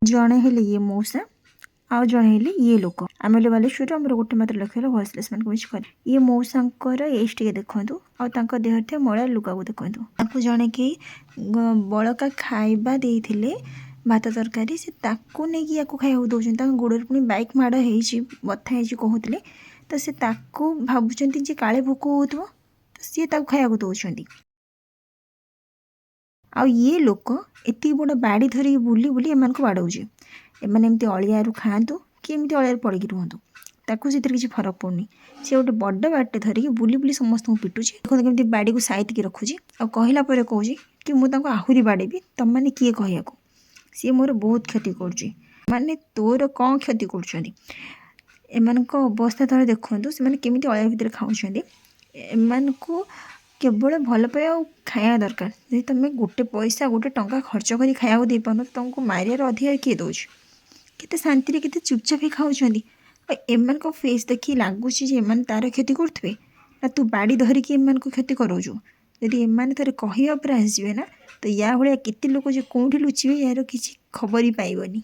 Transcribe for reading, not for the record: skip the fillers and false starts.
जड़े हेले ये मौसा आउ जड़े हेले ये लोक आम बालेश्वर आम गोटे मात्र लक्ष्य भयसले किसी कर ये मौसांकर एज टे देखूँ आउ देह थे मड़ा लुगा को देखूँ जड़े कि बड़का खाଇବା देते भात तरकारी से ताकू नहीं कि या खाया दौरान गोड़ पुणी बाइक माड़ हो बथा हो कहते तो से भावुं काले भोक हो तो सी खाया दौरान आ ये लोक एति बड़ बाड़ी धरिकी बुली बुली एम बाड़ौचे एमने एमती अलियारू खातु कि एमती अलियार पड़की रुहतु ताकू से किसी फरक पड़नी सी गोटे बड़ बाटे धरिकी बुली बुली समस्त पिटुची देखो केमती बाड़ी को साइतिकी रखुची आ कहला परे कहूँ कि मुझे आहरी बाड़ेबी तुम मैंने किए कह सी मोर बहुत क्षति करुच्ची माने तोर कौन क्षति कर अवस्था थोड़े देखु से केमी अलिया भितर खाऊँ एम केवल भल पाए खाया दरकार जब तुम गोटे पैसा गोटे टंका खर्च कर खाया दे पार तो तुमको मारियार अधिकार किए दौर केते शांति केते चुपचाप ही खाऊँ एम फेस देखी लगुच तार क्षति करुवे ना तू बाड़ी धरिकी एम क्षति कराऊँ जदि एम थे कहवा पर आसवे ना तो या भाया केते लोक जो कौटी लुचे यार किसी खबर ही पाइबनी।